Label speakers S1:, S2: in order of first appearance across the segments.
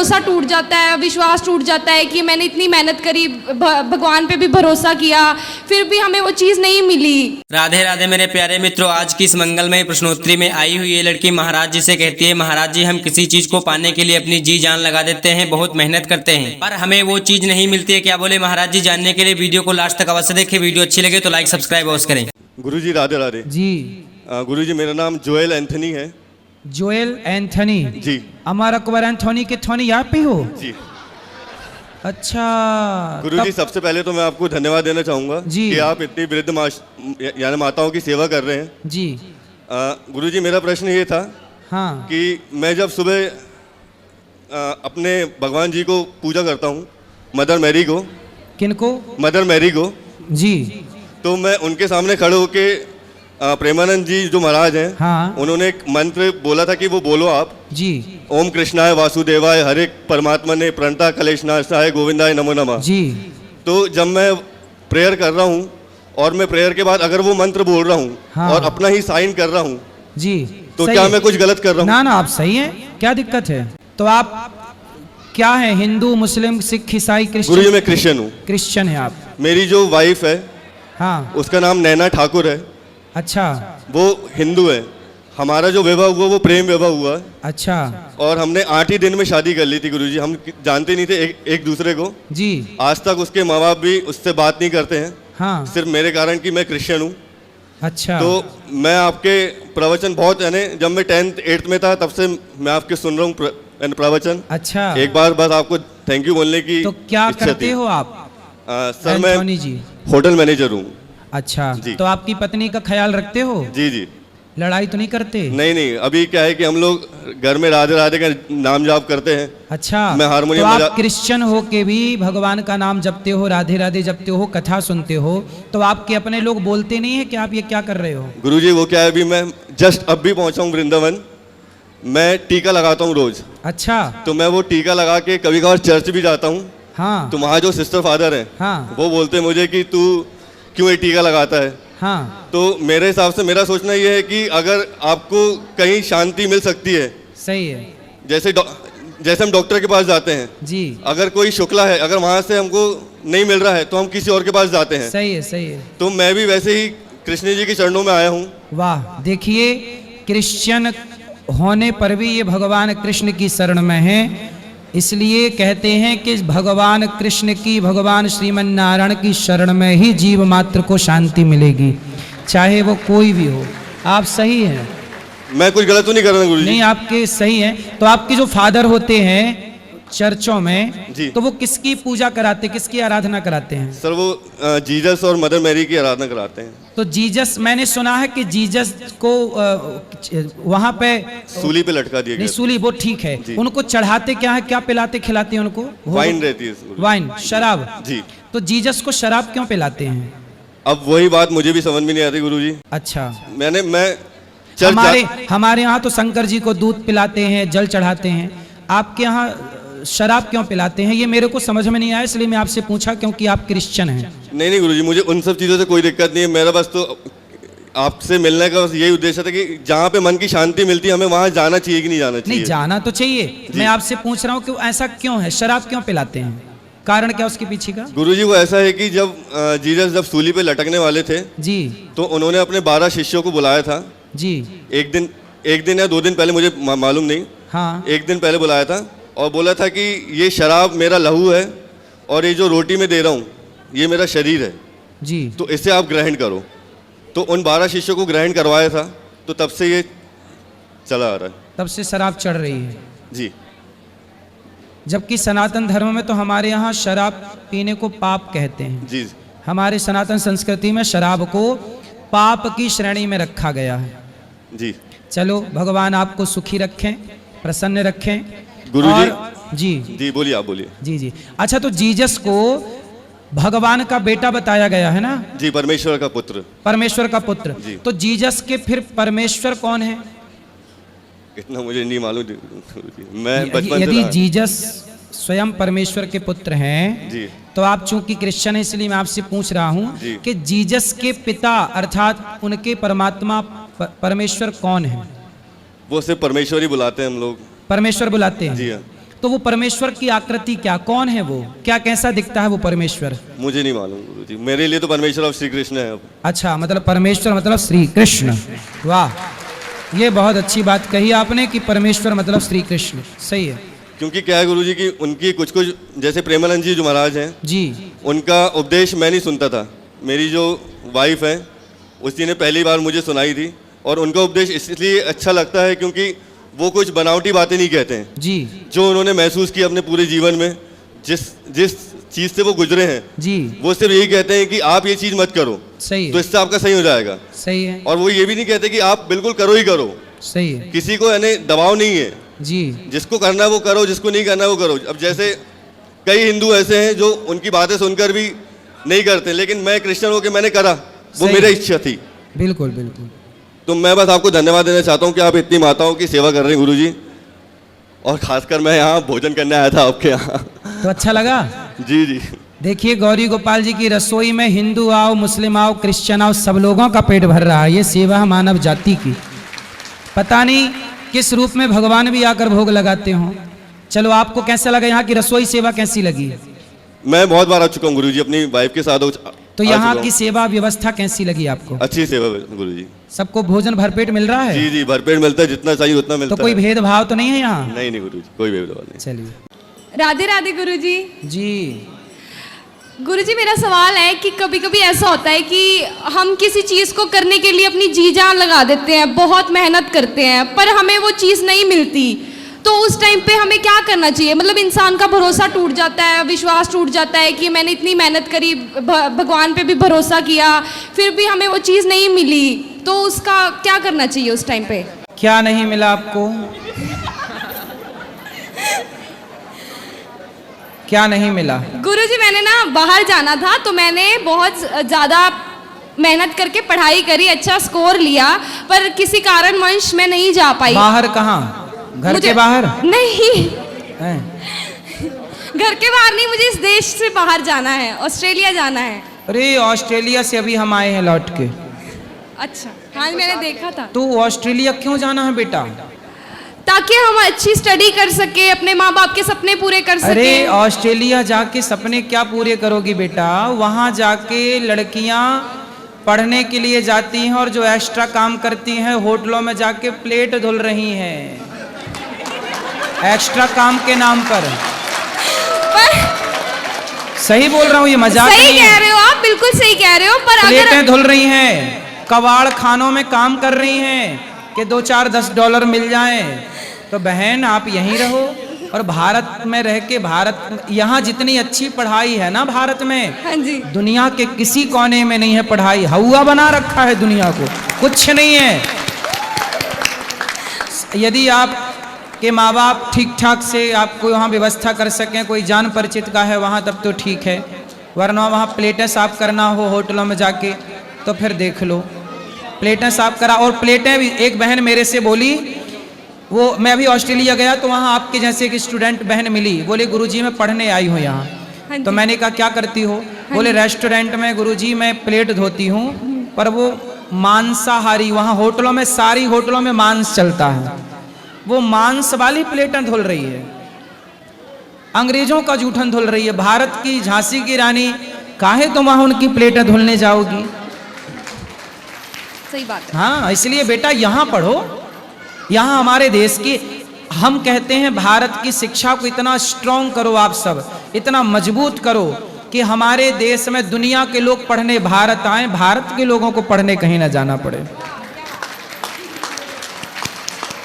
S1: भरोसा टूट जाता है, विश्वास टूट जाता है कि मैंने इतनी मेहनत करी, भगवान पे भी भरोसा किया, फिर भी हमें वो चीज़ नहीं मिली।
S2: राधे राधे मेरे प्यारे मित्रों, आज की इस मंगलमय प्रश्नोत्तरी में आई हुई ये लड़की महाराज जी से कहती है, महाराज जी हम किसी चीज को पाने के लिए अपनी जी जान लगा देते हैं, बहुत मेहनत करते हैं, पर हमें वो चीज नहीं मिलती है, क्या बोले महाराज जी? जानने के लिए वीडियो को लास्ट तक अवश्य देखें। वीडियो अच्छी लगे तो लाइक सब्सक्राइब अवश्य करें।
S3: गुरुजी राधे राधे
S4: जी।
S3: गुरुजी मेरा नाम जोएल एंथनी है।
S4: जोएल एंथनी
S3: जी।
S4: अमर अकबर एंथोनी के थोनी आप ही हो?
S3: जी।
S4: अच्छा
S3: गुरुजी सबसे पहले तो मैं आपको धन्यवाद देना चाहूँगा
S4: जी
S3: कि आप इतनी वृद्ध यानी माताओं की सेवा कर रहे हैं
S4: जी।
S3: गुरुजी मेरा प्रश्न ये था
S4: हाँ
S3: कि मैं जब सुबह अपने भगवान जी को पूजा करता हूँ, मदर मैरी को।
S4: किनको?
S3: मदर मैरी को
S4: जी।
S3: तो मैं उनके सामने खड़े होके प्रेमानंद जी जो महाराज हैं,
S4: हाँ
S3: उन्होंने एक मंत्र बोला था कि वो बोलो आप
S4: जी।
S3: ओम कृष्णाय वासुदेवाय हरे परमात्मा ने प्रणता कलेशनाशाय गोविंदाय नमो नमः।
S4: जी।
S3: तो जब मैं प्रेयर कर रहा हूँ और मैं प्रेयर के बाद अगर वो मंत्र बोल रहा हूँ
S4: हाँ।
S3: और अपना ही साइन कर रहा हूँ
S4: जी
S3: तो क्या मैं कुछ गलत कर रहा हूँ?
S4: ना ना, आप सही हैं, क्या दिक्कत है? तो आप क्या है, हिंदू, मुस्लिम, सिख, ईसाई, क्रिश्चियन?
S3: गुरुजी मैं क्रिश्चियन हूँ।
S4: क्रिश्चियन है आप?
S3: मेरी जो वाइफ है
S4: हाँ।
S3: उसका नाम नैना ठाकुर है।
S4: अच्छा।
S3: वो हिंदू है। हमारा जो विवाह हुआ वो प्रेम विवाह हुआ।
S4: अच्छा।
S3: और हमने 8 ही दिन में शादी कर ली थी गुरुजी। हम जानते नहीं थे एक दूसरे को
S4: जी।
S3: आज तक उसके माँ बाप भी उससे बात नहीं करते हैं।
S4: हाँ।
S3: सिर्फ मेरे कारण कि मैं क्रिश्चियन हूँ।
S4: अच्छा।
S3: तो मैं आपके प्रवचन बहुत, यानी जब मैं 10th 8th में था तब से मैं आपके सुन रहा हूँ प्रवचन।
S4: अच्छा।
S3: एक बार बस आपको थैंक यू बोलने की
S4: तो क्या
S3: इच्छा
S4: करते
S3: थी।
S4: हो आप?
S3: सर मैं
S4: एंथोनी जी।
S3: होटल मैनेजर हूँ।
S4: अच्छा
S3: जी।
S4: तो आपकी पत्नी का ख्याल रखते हो?
S3: जी जी।
S4: लड़ाई तो नहीं करते?
S3: नहीं नहीं, अभी क्या है कि हम लोग घर में राधे राधे का नाम जाप करते हैं।
S4: अच्छा।
S3: मैं हारमोनियम
S4: तो आप
S3: बजा...
S4: क्रिश्चियन हो के भी भगवान का नाम जपते हो, राधे राधे जपते हो, कथा सुनते हो, तो आपके अपने लोग बोलते नहीं है कि आप ये क्या कर रहे हो?
S3: गुरुजी वो क्या है, अभी मैं जस्ट अब भी पहुंचा हूँ वृंदावन। मैं टीका लगाता हूँ रोज।
S4: अच्छा।
S3: तो मैं वो टीका लगा के कभी कभार चर्च भी जाता हूँ।
S4: हाँ।
S3: तो वहाँ जो सिस्टर फादर है
S4: हाँ।
S3: वो बोलते मुझे कि तू क्यों ये टीका लगाता है।
S4: हाँ।
S3: तो मेरे हिसाब से मेरा सोचना ये है कि अगर आपको कहीं शांति मिल सकती है,
S4: सही है।
S3: जैसे हम डॉक्टर के पास जाते हैं
S4: जी।
S3: अगर कोई शुक्ला है, अगर वहाँ से हमको नहीं मिल रहा है तो हम किसी और के पास जाते हैं।
S4: सही है, सही है।
S3: तो मैं भी वैसे ही कृष्ण जी के चरणों में आया हूँ।
S4: वाह, देखिए क्रिश्चियन होने पर भी ये भगवान कृष्ण की शरण में है। इसलिए कहते हैं कि भगवान कृष्ण की, भगवान श्रीमन नारायण की शरण में ही जीव मात्र को शांति मिलेगी, चाहे वो कोई भी हो। आप सही हैं,
S3: मैं कुछ गलत तो नहीं कर रहा गुरुजी?
S4: नहीं, आपके सही हैं। तो आपके जो फादर होते हैं चर्चों में
S3: जी।
S4: तो वो किसकी पूजा कराते, किसकी आराधना कराते हैं?
S3: सर वो जीसस और मदर मैरी की आराधना कराते हैं।
S4: तो जीसस, मैंने सुना है कि जीसस को वहां पे
S3: सूली पे लटका दिया
S4: नहीं,
S3: गया।
S4: सूली वो ठीक है, उनको चढ़ाते क्या है, क्या पिलाते खिलाते हैं उनको?
S3: वाइन रहती है गुरुजी।
S4: वाइन, शराब।
S3: जी।
S4: तो जीसस को शराब क्यों पिलाते हैं?
S3: अब वही बात मुझे भी समझ में नहीं आती गुरुजी।
S4: अच्छा।
S3: मैं
S4: हमारे यहाँ तो शंकर जी को दूध पिलाते हैं, जल चढ़ाते हैं, आपके यहाँ शराब क्यों पिलाते हैं? ये मेरे को समझ में नहीं आया, इसलिए मैं आपसे पूछा, क्योंकि आप क्रिश्चियन हैं।
S3: नहीं गुरुजी, मुझे उन सब चीज़ों से कोई दिक्कत नहीं है। मेरा बस तो आपसे मिलने का बस यही उद्देश्य था कि जहाँ पे मन की शांति मिलती है हमें वहाँ जाना चाहिए कि नहीं जाना चाहिए?
S4: नहीं, जाना तो चाहिए। मैं आपसे पूछ रहा हूँ कि ऐसा क्यों है, शराब क्यों पिलाते हैं, कारण क्या उसके पीछे का?
S3: गुरुजी वो ऐसा है कि जब जीसस जब सूली पे लटकने वाले थे
S4: जी,
S3: तो उन्होंने अपने 12 शिष्यों को बुलाया था
S4: जी।
S3: एक दिन या 2 दिन पहले, मुझे मालूम नहीं।
S4: हाँ।
S3: एक दिन पहले बुलाया था और बोला था कि ये शराब मेरा लहू है और ये जो रोटी मैं दे रहा हूँ ये मेरा शरीर है
S4: जी,
S3: तो इसे आप ग्रहण करो। तो उन 12 शिष्यों को ग्रहण करवाया था, तो तब से ये चला आ रहा है।
S4: तब से शराब चढ़ रही है
S3: जी।
S4: जबकि सनातन धर्म में तो हमारे यहाँ शराब पीने को पाप कहते हैं।
S3: जी।
S4: हमारे सनातन संस्कृति में शराब को पाप की श्रेणी में रखा गया है।
S3: जी।
S4: चलो, भगवान आपको सुखी रखें, प्रसन्न रखें।
S3: गुरुजी।
S4: जी
S3: जी बोलिए, आप बोलिए।
S4: जी जी। अच्छा, तो जीसस को भगवान का बेटा बताया गया है ना?
S3: जी, परमेश्वर का पुत्र।
S4: परमेश्वर का पुत्र।
S3: जी।
S4: तो जीसस के फिर परमेश्वर कौन है?
S3: इतना मुझे नहीं मालूम, मैं बचपन से
S4: यदि
S3: रहा।
S4: जीसस स्वयं परमेश्वर के पुत्र हैं
S3: जी।
S4: तो आप चूंकि क्रिश्चियन हैं इसलिए मैं आपसे पूछ रहा हूं कि जीसस के पिता अर्थात उनके परमात्मा परमेश्वर कौन है?
S3: वो सिर्फ परमेश्वर ही बुलाते हैं हम लोग।
S4: परमेश्वर बुलाते हैं।
S3: जी हाँ।
S4: तो वो परमेश्वर की आकृति क्या, कौन है वो, क्या कैसा दिखता है वो परमेश्वर?
S3: मुझे नहीं मालूम गुरुजी, मेरे लिए तो परमेश्वर और श्री कृष्ण है।
S4: अच्छा, मतलब परमेश्वर मतलब श्री कृष्ण। वाह, ये बहुत अच्छी बात कही आपने कि परमेश्वर मतलब श्री कृष्ण, सही है।
S3: क्योंकि क्या है गुरुजी कि उनकी कुछ कुछ, जैसे प्रेमानंद जी जो महाराज हैं
S4: जी,
S3: उनका उपदेश मैं नहीं सुनता था। मेरी जो वाइफ है उसी ने पहली बार मुझे सुनाई थी, और उनका उपदेश इसलिए अच्छा लगता है क्योंकि वो कुछ बनावटी बातें नहीं कहते हैं।
S4: जी,
S3: जो उन्होंने महसूस किया अपने पूरे जीवन में, जिस जिस चीज़ से वो गुजरे हैं,
S4: जी,
S3: वो सिर्फ यही कहते हैं कि आप ये चीज़ मत करो,
S4: सही
S3: तो
S4: है,
S3: इससे आपका सही हो जाएगा।
S4: सही है,
S3: और वो ये भी नहीं कहते कि आप बिल्कुल करो ही करो,
S4: सही है।
S3: किसी को यानी दबाव नहीं है,
S4: जी,
S3: जिसको करना है वो करो, जिसको नहीं करना है वो करो। अब जैसे कई हिंदू ऐसे हैं जो उनकी बातें सुनकर भी नहीं करते, लेकिन मैं क्रिश्चियन होकर मैंने करा, वो
S4: सही।
S3: मेरी इच्छा थी।
S4: बिल्कुल बिल्कुल।
S3: तो मैं बस आपको धन्यवाद देना चाहता हूँ कि आप इतनी माताओं की सेवा कर रहे हैं गुरुजी, और खासकर मैं यहाँ भोजन करने आया था आपके यहाँ।
S4: तो अच्छा लगा।
S3: जी जी।
S4: देखिए गौरी गोपाल जी की रसोई में हिंदू आओ, मुस्लिम आओ, क्रिश्चियन आओ, सब लोगों का पेट भर रहा है। ये सेवा है मानव जाति की। पता नहीं किस रूप में भगवान भी आकर भोग लगाते हों। चलो, आपको कैसा लगा यहाँ की रसोई सेवा, कैसी लगी?
S3: मैं बहुत बार आ चुका हूँ गुरुजी, अपनी वाइफ के साथ
S4: तो
S3: आ
S4: यहाँ
S3: चुका
S4: की
S3: हूँ।
S4: सेवा व्यवस्था कैसी लगी आपको?
S3: अच्छी सेवा गुरुजी।
S4: सबको भोजन भरपेट मिल रहा है?
S3: जी जी, भरपेट मिलता है, जितना चाहिए उतना मिलता
S4: तो कोई
S3: है।
S4: भेदभाव तो नहीं है यहाँ?
S3: नहीं नहीं गुरुजी, कोई भेदभाव नहीं।
S4: चलिए।
S1: राधे राधे गुरुजी।
S4: जी,
S1: गुरुजी, मेरा सवाल है कि कभी कभी ऐसा होता है कि हम किसी चीज़ को करने के लिए अपनी जी जान लगा देते हैं, बहुत मेहनत करते हैं, पर हमें वो चीज़ नहीं मिलती। तो उस टाइम पे हमें क्या करना चाहिए? मतलब इंसान का भरोसा टूट जाता है, विश्वास टूट जाता है कि मैंने इतनी मेहनत करी, भगवान पे भी भरोसा किया, फिर भी हमें वो चीज़ नहीं मिली, तो उसका क्या करना चाहिए उस टाइम पे?
S4: क्या नहीं मिला आपको? क्या नहीं मिला?
S1: गुरुजी, मैंने ना बाहर जाना था, तो मैंने बहुत ज़्यादा मेहनत करके पढ़ाई करी, अच्छा स्कोर लिया, पर किसी कारणवश मैं नहीं जा पाई।
S4: बाहर कहाँ? घर के बाहर?
S1: नहीं,
S4: हैं?
S1: घर के बाहर नहीं, मुझे इस देश से बाहर जाना है, ऑस्ट्रेलिया जाना है।
S4: अरे, ऑस्ट्रेलिया से अभी हम आए हैं लौट के।
S1: अच्छा, हाँ मैंने देखा था।
S4: तो ऑस्ट्रेलिया क्यों जाना है बेटा?
S1: ताकि हम अच्छी स्टडी कर सके, अपने माँ बाप के सपने पूरे कर सके।
S4: अरे, ऑस्ट्रेलिया जाके सपने क्या पूरे करोगी बेटा? वहाँ जाके लड़कियाँ पढ़ने के लिए जाती हैं, और जो एक्स्ट्रा काम करती हैं होटलों में जाके प्लेट धुल रही हैं एक्स्ट्रा काम के नाम पर। सही बोल रहा हूँ, ये मजाक
S1: सही
S4: नहीं
S1: कह
S4: है।
S1: रहे हो आप, बिल्कुल सही कह रहे हो, पर
S4: प्लेटें
S1: अगर
S4: धुल रही हैं, कबाड़ खानों में काम कर रही हैं कि 2-4-10 डॉलर मिल जाएं। तो बहन, आप यहीं रहो, और भारत में रह के, भारत यहाँ जितनी अच्छी पढ़ाई है ना भारत में,
S1: हाँ जी,
S4: दुनिया के किसी कोने में नहीं है पढ़ाई। हवा बना रखा है दुनिया को, कुछ नहीं है। यदि आप के माँ बाप ठीक ठाक से आपको वहाँ व्यवस्था कर सकें, कोई जान परिचित का है वहाँ, तब तो ठीक है, वरना वहाँ प्लेटें साफ करना हो होटलों में जाके, तो फिर देख लो। प्लेटें साफ करा, और प्लेटें भी, एक बहन मेरे से बोली, वो मैं अभी ऑस्ट्रेलिया गया तो वहाँ आपके जैसे एक स्टूडेंट बहन मिली, बोले गुरुजी मैं पढ़ने आई हूँ यहाँ।
S1: हाँ
S4: तो
S1: जी।
S4: मैंने कहा क्या करती हो? बोले रेस्टोरेंट में गुरुजी मैं प्लेट धोती हूँ, पर वो मांसाहारी, वहाँ होटलों में, सारी होटलों में मांस चलता है, वो मांस वाली प्लेटें धुल रही है, अंग्रेजों का जूठन धुल रही है। भारत की झांसी की रानी, काहे तुम वहाँ उनकी प्लेटें धुलने जाओगी?
S1: सही बात है।
S4: हाँ, इसलिए बेटा यहाँ पढ़ो, यहाँ हमारे देश की, हम कहते हैं भारत की शिक्षा को इतना स्ट्रॉन्ग करो, आप सब इतना मजबूत करो कि हमारे देश में दुनिया के लोग पढ़ने भारत आए, भारत के लोगों को पढ़ने कहीं ना जाना पड़े।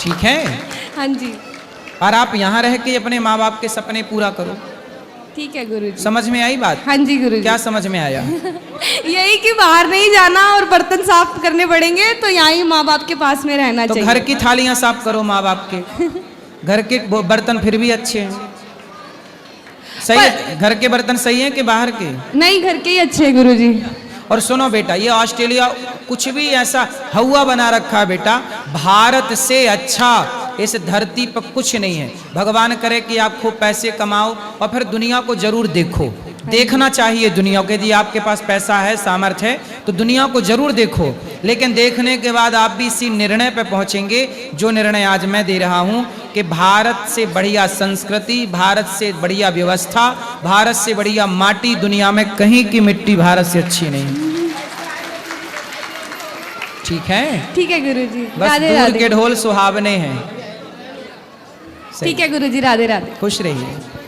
S4: ठीक है?
S1: हाँ जी,
S4: और आप यहाँ रह के अपने माँ बाप के सपने पूरा करो।
S1: ठीक है गुरुजी।
S4: समझ में आई बात?
S1: हाँ जी गुरुजी।
S4: क्या समझ में आया?
S1: यही कि बाहर नहीं जाना और बर्तन साफ करने पड़ेंगे, तो यहाँ ही माँ बाप के पास में रहना
S4: तो
S1: चाहिए।
S4: घर की थालियां साफ करो माँ बाप के, घर के बर्तन फिर भी अच्छे हैं। सही है? घर के बर्तन सही हैं कि बाहर के?
S1: नहीं, घर के ही अच्छे हैं गुरुजी।
S4: और सुनो बेटा, ये ऑस्ट्रेलिया कुछ भी ऐसा हवा बना रखा है बेटा, भारत से अच्छा इस धरती पर कुछ नहीं है। भगवान करे कि आप खूब पैसे कमाओ और फिर दुनिया को जरूर देखो, देखना चाहिए दुनिया को। यदि आपके पास पैसा है, सामर्थ्य है, तो दुनिया को जरूर देखो। लेकिन देखने के बाद आप भी इसी निर्णय पर पहुंचेंगे जो निर्णय आज मैं दे रहा हूं कि भारत से बढ़िया संस्कृति, भारत से बढ़िया व्यवस्था, भारत से बढ़िया माटी दुनिया में कहीं की मिट्टी भारत से अच्छी नहीं। ठीक है,
S1: ठीक है गुरुजी,
S4: बस
S1: राधे
S4: दूर
S1: राधे।
S4: के ढोल सुहावने हैं।
S1: ठीक है गुरुजी, राधे राधे।
S4: खुश रहिए।